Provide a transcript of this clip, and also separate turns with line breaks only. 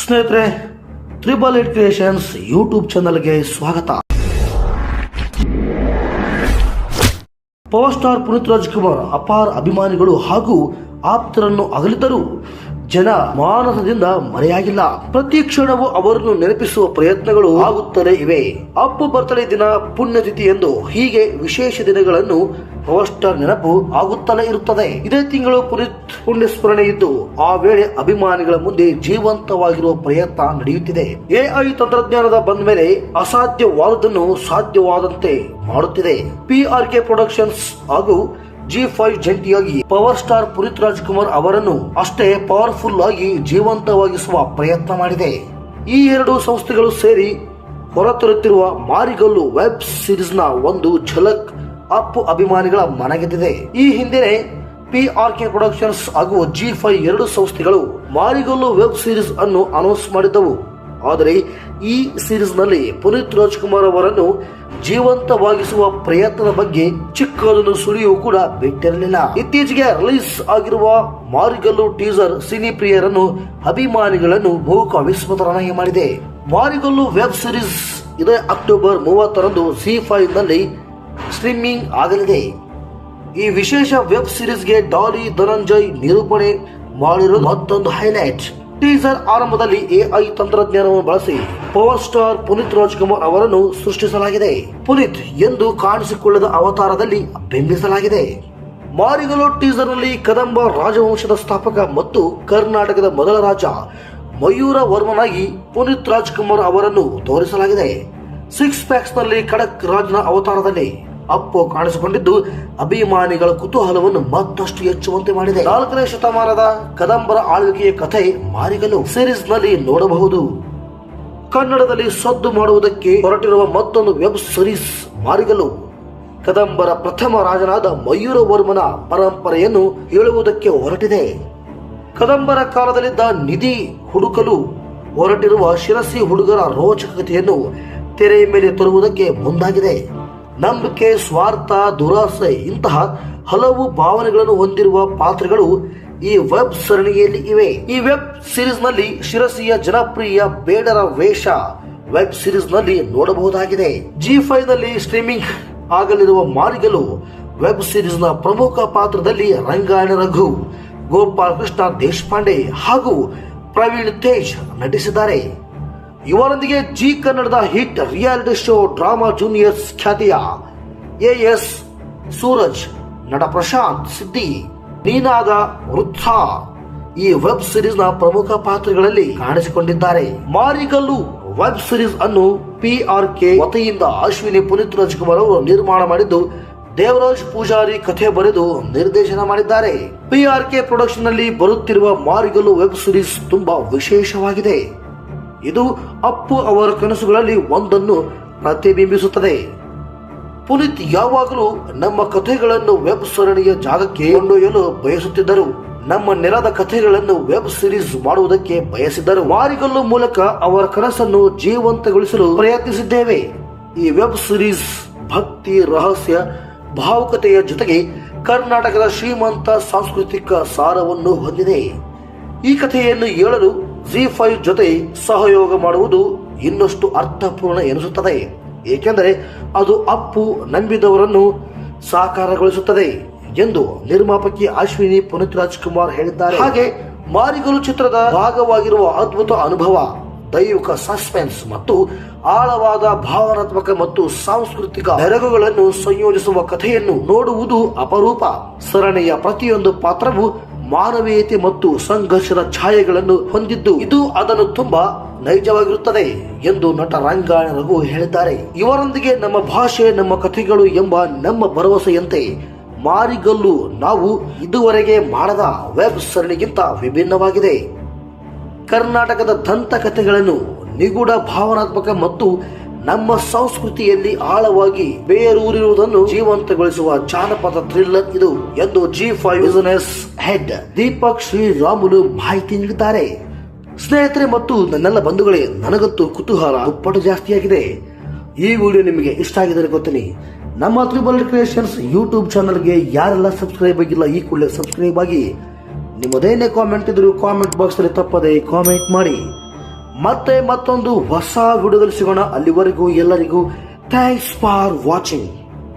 ಸ್ನೇಹಿತರೆ, triple eight creations YouTube ಚಾನಲ್ಗೆ ಸ್ವಾಗತ. ಪವರ್ ಸ್ಟಾರ್ ಪುನೀತ್ ರಾಜ್ಕುಮಾರ್ ಅಪಾರ ಅಭಿಮಾನಿಗಳು ಹಾಗೂ ಆಪ್ತರನ್ನು ಅಗಲಿದರು. ಜನ ಮಾನಸದಿಂದ ಮರೆಯಾಗಿಲ್ಲ. ಪ್ರತಿ ಕ್ಷಣವೂ ಅವರನ್ನು ನೆನಪಿಸುವ ಪ್ರಯತ್ನಗಳು ಆಗುತ್ತಲೇ ಇವೆ. ಅಪ್ಪು ಬರ್ತಡೇ ದಿನ, ಪುಣ್ಯತಿಥಿ ಎಂದು ಹೀಗೆ ವಿಶೇಷ ದಿನಗಳನ್ನು ಪವರ್ ಸ್ಟಾರ್ ನೆನಪು ಆಗುತ್ತಲೇ ಇರುತ್ತದೆ. ಇದೇ ತಿಂಗಳು ಪುನೀತ್ ಪುಣ್ಯಸ್ಮರಣೆ ಇದ್ದು ಆ ವೇಳೆ ಅಭಿಮಾನಿಗಳ ಮುಂದೆ ಜೀವಂತವಾಗಿರುವ ಪ್ರಯತ್ನ ನಡೆಯುತ್ತಿದೆ. ಎಐ ತಂತ್ರಜ್ಞಾನದ ಬಂದ ಮೇಲೆ ಅಸಾಧ್ಯವಾದುದನ್ನು ಸಾಧ್ಯವಾದಂತೆ ಮಾಡುತ್ತಿದೆ. PRK ಪ್ರೊಡಕ್ಷನ್ಸ್ ಹಾಗೂ G5 ಜಂಟಿಯಾಗಿ ಪವರ್ ಸ್ಟಾರ್ ಪುನೀತ್ ರಾಜ್ಕುಮಾರ್ ಅವರನ್ನು ಅಷ್ಟೇ ಪವರ್ಫುಲ್ ಆಗಿ ಜೀವಂತವಾಗಿಸುವ ಪ್ರಯತ್ನ ಮಾಡಿದೆ. ಈ ಎರಡು ಸಂಸ್ಥೆಗಳು ಸೇರಿ ಹೊರತರುತ್ತಿರುವ ಮಾರಿಗಲ್ಲು ವೆಬ್ ಸೀರೀಸ್ ನ ಒಂದು ಝಲಕ್ ಅಪ್ಪು ಅಭಿಮಾನಿಗಳ ಮನಗೆದ್ದಿದೆ. ಈ ಹಿಂದೆ PRK ಪ್ರೊಡಕ್ಷನ್ಸ್ ಹಾಗೂ G5 ಎರಡು ಸಂಸ್ಥೆಗಳು ಮಾರಿಗಲ್ಲು ವೆಬ್ ಸೀರೀಸ್ ಅನ್ನು ಅನೌನ್ಸ್ ಮಾಡಿದ್ದವು. ಆದರೆ ಈ ಸೀರೀಸ್ ನಲ್ಲಿ ಪುನೀತ್ ರಾಜ್ಕುಮಾರ್ ಅವರನ್ನು ಜೀವಂತವಾಗಿಸುವ ಪ್ರಯತ್ನದ ಬಗ್ಗೆ ಚಿಕ್ಕದನ್ನು ಸುಳಿಯೂ ಕೂಡ ಬಿಟ್ಟಿರಲಿಲ್ಲ. ಇತ್ತೀಚೆಗೆ ರಿಲೀಸ್ ಆಗಿರುವ ಮಾರಿಗಲ್ಲು ಟೀಸರ್ ಸಿನಿ ಪ್ರಿಯರನ್ನು ಅಭಿಮಾನಿಗಳನ್ನು ಬಹು ವಿಸ್ಮತರನ್ನಾಗಿ ಮಾಡಿದೆ. ಮಾರಿಗಲ್ಲು ವೆಬ್ ಸೀರೀಸ್ ಇದೇ ಅಕ್ಟೋಬರ್ 30ರಂದು G5 ನಲ್ಲಿ ಸ್ಟ್ರೀಮಿಂಗ್ ಆಗಲಿದೆ. ಈ ವಿಶೇಷ ವೆಬ್ ಸೀರೀಸ್ಗೆ ಡಾಲಿ ಧನಂಜಯ್ ನಿರೂಪಣೆ ಮಾಡಿರುವ ಮತ್ತೊಂದು ಹೈಲೈಟ್. ಟೀಸರ್ ಆರಂಭದಲ್ಲಿ AI ತಂತ್ರಜ್ಞಾನವನ್ನು ಬಳಸಿ ಪವರ್ ಸ್ಟಾರ್ ಪುನೀತ್ ರಾಜ್ಕುಮಾರ್ ಅವರನ್ನು ಸೃಷ್ಟಿಸಲಾಗಿದೆ. ಪುನೀತ್ ಎಂದು ಕಾಣಿಸಿಕೊಳ್ಳದ ಅವತಾರದಲ್ಲಿ ಬಿಂಬಿಸಲಾಗಿದೆ. ಮಾರಿಗಲ್ಲು ಟೀಸರ್ ನಲ್ಲಿ ಕದಂಬ ರಾಜವಂಶದ ಸ್ಥಾಪಕ ಮತ್ತು ಕರ್ನಾಟಕದ ಮೊದಲ ರಾಜ ಮಯೂರ ವರ್ಮನಾಗಿ ಪುನೀತ್ ರಾಜ್ಕುಮಾರ್ ಅವರನ್ನು ತೋರಿಸಲಾಗಿದೆ. 6 ಪ್ಯಾಕ್ಸ್ ನಲ್ಲಿ ಖಡಕ್ ರಾಜ್ನ ಅವತಾರದಲ್ಲಿ ಅಪ್ಪು ಕಾಣಿಸಿಕೊಂಡಿದ್ದು ಅಭಿಮಾನಿಗಳ ಕುತೂಹಲವನ್ನು ಮತ್ತಷ್ಟು ಹೆಚ್ಚುವಂತೆ ಮಾಡಿದೆ. 4ನೇ ಶತಮಾನದ ಕದಂಬರ ಆಳ್ವಿಕೆಯ ಕಥೆ ಮಾರಿಗಲ್ಲು ಸೀರೀಸ್ ನಲ್ಲಿ ನೋಡಬಹುದು. ಕನ್ನಡದಲ್ಲಿ ಸದ್ದು ಮಾಡುವುದಕ್ಕೆ ಹೊರಟಿರುವ ಮತ್ತೊಂದು ವೆಬ್ ಸೀರೀಸ್ ಮಾರಿಗಲ್ಲು ಕದಂಬರ ಪ್ರಥಮ ರಾಜನಾದ ಮಯೂರ ವರ್ಮನ ಪರಂಪರೆಯನ್ನು ಹೇಳುವುದಕ್ಕೆ ಹೊರಟಿದೆ. ಕದಂಬರ ಕಾಲದಲ್ಲಿದ್ದ ನಿಧಿ ಹುಡುಕಲು ಹೊರಟಿರುವ ಶಿರಸಿ ಹುಡುಗರ ರೋಚಕ ಕಥೆಯನ್ನು ತೆರೆಯ ಮೇಲೆ ತರುವುದಕ್ಕೆ ಮುಂದಾಗಿದೆ. ನಂಬಿಕೆ, ಸ್ವಾರ್ಥ, ದುರಾಸೆ ಇಂತಹ ಹಲವು ಭಾವನೆಗಳನ್ನು ಹೊಂದಿರುವ ಪಾತ್ರಗಳು ಈ ವೆಬ್ ಸರಣಿಯಲ್ಲಿ ಇವೆ. ಈ ವೆಬ್ ಸೀರೀಸ್ ನಲ್ಲಿ ಶಿರಸಿಯ ಜನಪ್ರಿಯ ಬೇಡರ ವೇಷ ವೆಬ್ ಸೀರೀಸ್ ನಲ್ಲಿ ನೋಡಬಹುದಾಗಿದೆ. G5 ನಲ್ಲಿ ಸ್ಟ್ರೀಮಿಂಗ್ ಆಗಲಿರುವ ಮಾರಿಗಲ್ಲು ವೆಬ್ ಸೀರೀಸ್ ನ ಪ್ರಮುಖ ಪಾತ್ರದಲ್ಲಿ ರಂಗಾಯಣ ರಘು, ಗೋಪಾಲ್ ಕೃಷ್ಣ ದೇಶಪಾಂಡೆ ಹಾಗೂ ಪ್ರವೀಣ್ ತೇಜ್ ನಟಿಸಿದ್ದಾರೆ. ಇವರೊಂದಿಗೆ ಜಿ ಕನ್ನಡದ hit reality show drama juniors ಖ್ಯಾತಿಯ AS ಸೂರಜ್, ನಟ ಪ್ರಶಾಂತ್ ಸಿದ್ದಿ, ನೀನಾದ ವೃದ್ಧ ಈ ವೆಬ್ ಸೀರೀಸ್ ನ ಪ್ರಮುಖ ಪಾತ್ರಗಳಲ್ಲಿ ಕಾಣಿಸಿಕೊಂಡಿದ್ದಾರೆ. ಮಾರಿಗಲ್ಲು ವೆಬ್ ಸೀರೀಸ್ ಅನ್ನು PRK ವತಿಯಿಂದ ಅಶ್ವಿನಿ ಪುನೀತ್ ರಾಜ್ಕುಮಾರ್ ಅವರು ನಿರ್ಮಾಣ ಮಾಡಿದ್ದು, ದೇವರಾಜ್ ಪೂಜಾರಿ ಕಥೆ ಬರೆದು ನಿರ್ದೇಶನ ಮಾಡಿದ್ದಾರೆ. PRK ಪ್ರೊಡಕ್ಷನ್ ನಲ್ಲಿ ಬರುತ್ತಿರುವ ಮಾರಿಗಲ್ಲು ವೆಬ್ ಸೀರೀಸ್ ತುಂಬಾ ವಿಶೇಷವಾಗಿದೆ. ಇದು ಅಪ್ಪು ಅವರ ಕನಸುಗಳಲ್ಲಿ ಒಂದನ್ನು ಪ್ರತಿಬಿಂಬಿಸುತ್ತದೆ. ಪುನೀತ್ ಯಾವಾಗಲೂ ನಮ್ಮ ಕಥೆಗಳನ್ನು ವೆಬ್ ಸರಣಿಯ ಜಾಗಕ್ಕೆ ಕೊಂಡೊಯ್ಯಲು ಬಯಸುತ್ತಿದ್ದರು. ನಮ್ಮ ನೆಲದ ಕಥೆಗಳನ್ನು ವೆಬ್ ಸೀರೀಸ್ ಮಾಡುವುದಕ್ಕೆ ಬಯಸಿದ್ದರು. ಮಾರಿಗಲ್ಲು ಮೂಲಕ ಅವರ ಕನಸನ್ನು ಜೀವಂತಗೊಳಿಸಲು ಪ್ರಯತ್ನಿಸಿದ್ದೇವೆ. ಈ ವೆಬ್ ಸೀರೀಸ್ ಭಕ್ತಿ, ರಹಸ್ಯ, ಭಾವುಕತೆಯ ಜೊತೆಗೆ ಕರ್ನಾಟಕದ ಶ್ರೀಮಂತ ಸಾಂಸ್ಕೃತಿಕ ಸಾರವನ್ನು ಹೊಂದಿದೆ. ಈ ಕಥೆಯನ್ನು ಹೇಳಲು G5 ಜೊತೆ ಸಹಯೋಗ ಮಾಡುವುದು ಇನ್ನಷ್ಟು ಅರ್ಥಪೂರ್ಣ ಎನಿಸುತ್ತದೆ. ಏಕೆಂದರೆ ಅದು ಅಪ್ಪು ನಂಬಿದವರನ್ನು ಸಾಕಾರಗೊಳಿಸುತ್ತದೆ ಎಂದು ನಿರ್ಮಾಪಕಿ ಅಶ್ವಿನಿ ಪುನೀತ್ ರಾಜ್ಕುಮಾರ್ ಹೇಳಿದ್ದಾರೆ. ಹಾಗೆ ಮಾರಿಗಲ್ಲು ಚಿತ್ರದ ಭಾಗವಾಗಿರುವ ಅದ್ಭುತ ಅನುಭವ, ದೈವಿಕ ಸಸ್ಪೆನ್ಸ್ ಮತ್ತು ಆಳವಾದ ಭಾವನಾತ್ಮಕ ಮತ್ತು ಸಾಂಸ್ಕೃತಿಕ ಬೆರಗುಗಳನ್ನು ಸಂಯೋಜಿಸುವ ಕಥೆಯನ್ನು ನೋಡುವುದು ಅಪರೂಪ. ಸರಣಿಯ ಪ್ರತಿಯೊಂದು ಪಾತ್ರವು ಮಾನವೀಯತೆ ಮತ್ತು ಸಂಘರ್ಷದ ಛಾಯೆಗಳನ್ನು ಹೊಂದಿದ್ದು, ಇದು ಅದನ್ನು ತುಂಬಾ ನೈಜವಾಗಿರುತ್ತದೆ ಎಂದು ನಟ ರಂಗಾಯಣ ರಘು ಹೇಳಿದ್ದಾರೆ. ಇವರೊಂದಿಗೆ ನಮ್ಮ ಭಾಷೆ, ನಮ್ಮ ಕಥೆಗಳು ಎಂಬ ನಮ್ಮ ಭರವಸೆಯಂತೆ ಮಾರಿಗಲ್ಲು ನಾವು ಇದುವರೆಗೆ ಮಾಡದ ವೆಬ್ ಸರಣಿಗಿಂತ ವಿಭಿನ್ನವಾಗಿದೆ. ಕರ್ನಾಟಕದ ದಂತಕಥೆಗಳನ್ನು ನಿಗೂಢ ಭಾವನಾತ್ಮಕ ಮತ್ತು ನಮ್ಮ ಸಂಸ್ಕೃತಿಯಲ್ಲಿ ಆಳವಾಗಿ ಬೇರೂರಿರುವುದನ್ನು ಜೀವಂತಗೊಳಿಸುವ ಜಾನಪದ ಥ್ರಿಲ್ಲರ್ ಇದು ಎಂದು G5 business head Deepak Sriramulu ಮಾಹಿತಿ ನೀಡಿದ್ದಾರೆ. ಸ್ನೇಹಿತರೆ ಮತ್ತು ನನ್ನೆಲ್ಲ ಬಂಧುಗಳೇ, ನನಗಂತೂ ಕುತೂಹಲ ದುಪ್ಪಟ್ಟು ಜಾಸ್ತಿಯಾಗಿದೆ. ಈ ವಿಡಿಯೋ ನಿಮಗೆ ಇಷ್ಟ ಆಗಿದರೆ ಗೊತ್ತೀನಿ, ನಮ್ಮ ತ್ರಿಬಲ್ ಕ್ರಿಯೇಷನ್ಸ್ ಯೂಟ್ಯೂಬ್ ಚಾನಲ್ಗೆ ಯಾರೆಲ್ಲ ಸಬ್ಸ್ಕ್ರೈಬ್ ಆಗಿಲ್ಲ ಈ ಕೂಡಲೇ ಸಬ್ಸ್ಕ್ರೈಬ್ ಆಗಿ. ನಿಮ್ಮದೇನೇ ಕಾಮೆಂಟ್ ಇದ್ರು ಕಾಮೆಂಟ್ ಬಾಕ್ಸ್ ಅಲ್ಲಿ ತಪ್ಪದೆ ಕಾಮೆಂಟ್ ಮಾಡಿ. ಮತ್ತೆ ಮತ್ತೊಂದು ಹೊಸ ವಿಡಿಯೋದಲ್ಲಿ ಸಿಗೋಣ. ಅಲ್ಲಿವರೆಗೂ ಎಲ್ಲರಿಗೂ ಥ್ಯಾಂಕ್ಸ್ ಫಾರ್ ವಾಚಿಂಗ್.